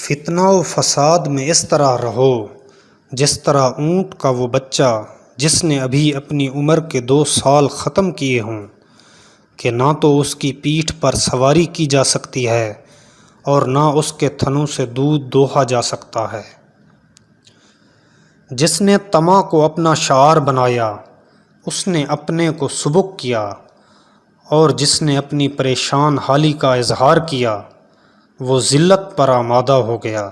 فتنہ و فساد میں اس طرح رہو جس طرح اونٹ کا وہ بچہ جس نے ابھی اپنی عمر کے 2 سال ختم کیے ہوں، کہ نہ تو اس کی پیٹھ پر سواری کی جا سکتی ہے اور نہ اس کے تھنوں سے دودھ دوہا جا سکتا ہے۔ جس نے طمع کو اپنا شعار بنایا اس نے اپنے کو سبک کیا، اور جس نے اپنی پریشان حالی کا اظہار کیا وہ ذلت پر آمادہ ہو گیا،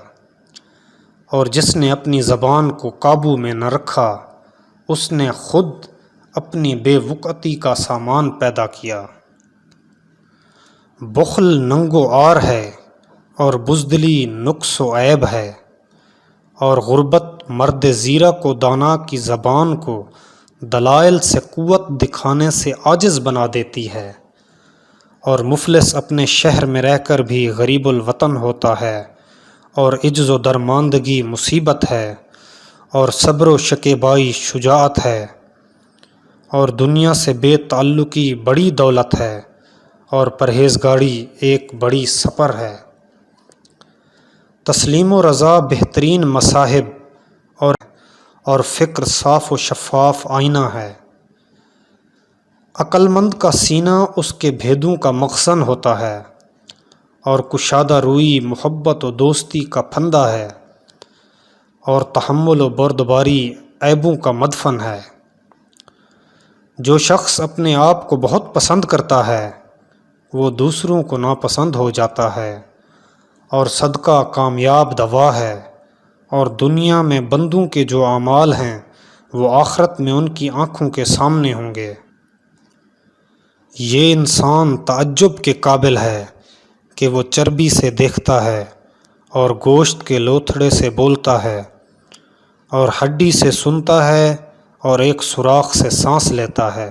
اور جس نے اپنی زبان کو قابو میں نہ رکھا اس نے خود اپنی بے وقعتی کا سامان پیدا کیا۔ بخل ننگ و عار ہے اور بزدلی نقص و عیب ہے، اور غربت مرد زیرہ کو دانا کی زبان کو دلائل سے قوت دکھانے سے عاجز بنا دیتی ہے، اور مفلس اپنے شہر میں رہ کر بھی غریب الوطن ہوتا ہے، اور عجز و درماندگی مصیبت ہے، اور صبر و شکیبائی شجاعت ہے، اور دنیا سے بے تعلقی بڑی دولت ہے، اور پرہیزگاری ایک بڑی سپر ہے۔ تسلیم و رضا بہترین مصاحب اور فکر صاف و شفاف آئینہ ہے۔ عقل مند کا سینہ اس کے بھیدوں کا مخزن ہوتا ہے، اور کشادہ روئی محبت و دوستی کا پھندہ ہے، اور تحمل و بردباری عیبوں کا مدفن ہے۔ جو شخص اپنے آپ کو بہت پسند کرتا ہے وہ دوسروں کو ناپسند ہو جاتا ہے، اور صدقہ کامیاب دوا ہے، اور دنیا میں بندوں کے جو اعمال ہیں وہ آخرت میں ان کی آنکھوں کے سامنے ہوں گے۔ یہ انسان تعجب کے قابل ہے کہ وہ چربی سے دیکھتا ہے اور گوشت کے لوتھڑے سے بولتا ہے، اور ہڈی سے سنتا ہے اور ایک سوراخ سے سانس لیتا ہے۔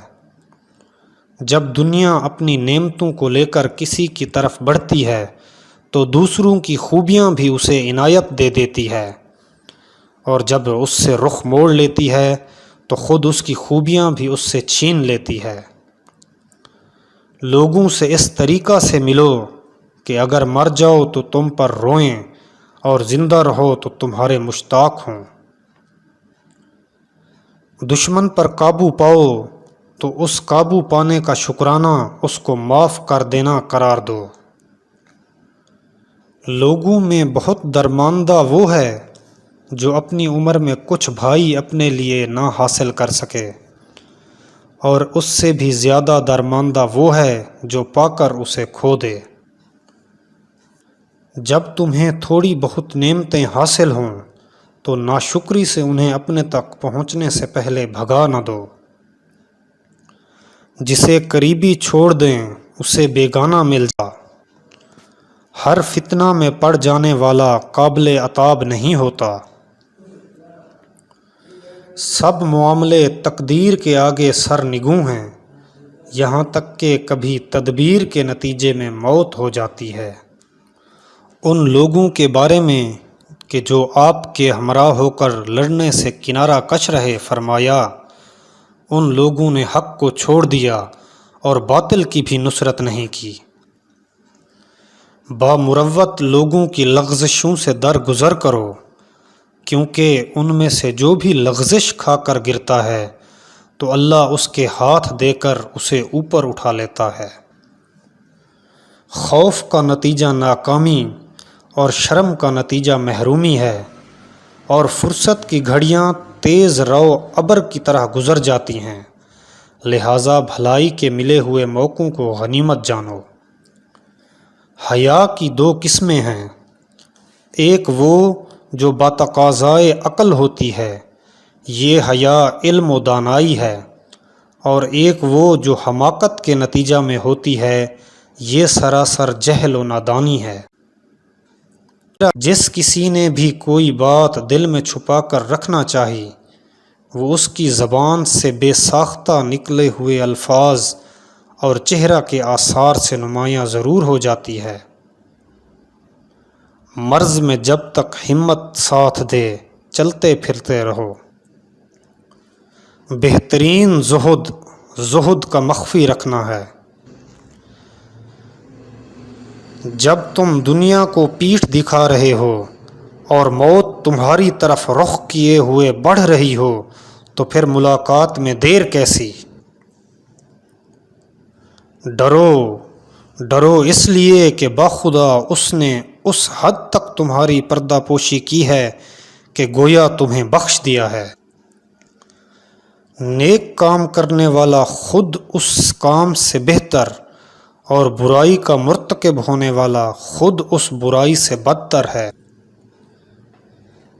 جب دنیا اپنی نعمتوں کو لے کر کسی کی طرف بڑھتی ہے تو دوسروں کی خوبیاں بھی اسے عنایت دے دیتی ہے، اور جب اس سے رخ موڑ لیتی ہے تو خود اس کی خوبیاں بھی اس سے چھین لیتی ہے۔ لوگوں سے اس طریقہ سے ملو کہ اگر مر جاؤ تو تم پر روئیں اور زندہ رہو تو تمہارے مشتاق ہوں۔ دشمن پر قابو پاؤ تو اس قابو پانے کا شکرانہ اس کو معاف کر دینا قرار دو۔ لوگوں میں بہت درماندہ وہ ہے جو اپنی عمر میں کچھ بھائی اپنے لیے نہ حاصل کر سکے، اور اس سے بھی زیادہ درماندہ وہ ہے جو پا کر اسے کھو دے۔ جب تمہیں تھوڑی بہت نعمتیں حاصل ہوں تو ناشکری سے انہیں اپنے تک پہنچنے سے پہلے بھگا نہ دو۔ جسے قریبی چھوڑ دیں اسے بیگانہ مل جا۔ ہر فتنہ میں پڑ جانے والا قابل عتاب نہیں ہوتا۔ سب معاملے تقدیر کے آگے سر نگوں ہیں، یہاں تک کہ کبھی تدبیر کے نتیجے میں موت ہو جاتی ہے۔ ان لوگوں کے بارے میں کہ جو آپ کے ہمراہ ہو کر لڑنے سے کنارہ کش رہے، فرمایا ان لوگوں نے حق کو چھوڑ دیا اور باطل کی بھی نصرت نہیں کی۔ بامروت لوگوں کی لغزشوں سے درگزر کرو، کیونکہ ان میں سے جو بھی لغزش کھا کر گرتا ہے تو اللہ اس کے ہاتھ دے کر اسے اوپر اٹھا لیتا ہے۔ خوف کا نتیجہ ناکامی اور شرم کا نتیجہ محرومی ہے، اور فرصت کی گھڑیاں تیز رو ابر کی طرح گزر جاتی ہیں، لہٰذا بھلائی کے ملے ہوئے موقعوں کو غنیمت جانو۔ حیا کی 2 قسمیں ہیں، ایک وہ جو باتقاضائے عقل ہوتی ہے، یہ حیا علم و دانائی ہے، اور ایک وہ جو حماقت کے نتیجہ میں ہوتی ہے، یہ سراسر جہل و نادانی ہے۔ جس کسی نے بھی کوئی بات دل میں چھپا کر رکھنا چاہی وہ اس کی زبان سے بے ساختہ نکلے ہوئے الفاظ اور چہرہ کے آثار سے نمایاں ضرور ہو جاتی ہے۔ مرض میں جب تک ہمت ساتھ دے چلتے پھرتے رہو۔ بہترین زہد کا مخفی رکھنا ہے۔ جب تم دنیا کو پیٹھ دکھا رہے ہو اور موت تمہاری طرف رخ کیے ہوئے بڑھ رہی ہو تو پھر ملاقات میں دیر کیسی؟ ڈرو ڈرو اس لیے کہ بخدا اس نے اس حد تک تمہاری پردہ پوشی کی ہے کہ گویا تمہیں بخش دیا ہے۔ نیک کام کرنے والا خود اس کام سے بہتر اور برائی کا مرتکب ہونے والا خود اس برائی سے بدتر ہے۔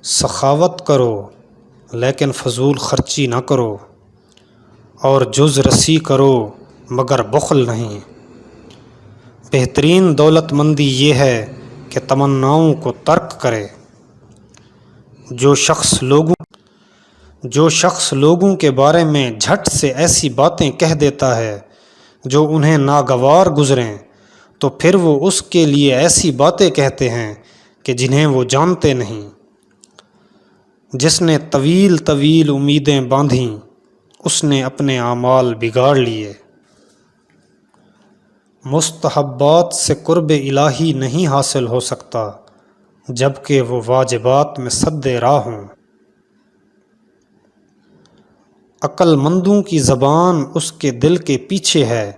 سخاوت کرو لیکن فضول خرچی نہ کرو، اور جز رسی کرو مگر بخل نہیں۔ بہترین دولت مندی یہ ہے کہ تمناؤں کو ترک کرے۔ جو شخص لوگوں کے بارے میں جھٹ سے ایسی باتیں کہہ دیتا ہے جو انہیں ناگوار گزریں، تو پھر وہ اس کے لیے ایسی باتیں کہتے ہیں کہ جنہیں وہ جانتے نہیں۔ جس نے طویل طویل امیدیں باندھیں اس نے اپنے اعمال بگاڑ لیے۔ مستحبات سے قرب الہی نہیں حاصل ہو سکتا جبکہ وہ واجبات میں سد راہ ہوں۔ عقل مندوں کی زبان اس کے دل کے پیچھے ہے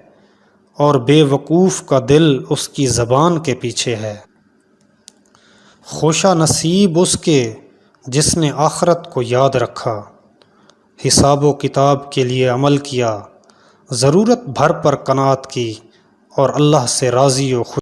اور بے وقوف کا دل اس کی زبان کے پیچھے ہے۔ خوشا نصیب اس کے جس نے آخرت کو یاد رکھا، حساب و کتاب کے لیے عمل کیا، ضرورت بھر پر قناعت کی اور اللہ سے راضی و خوش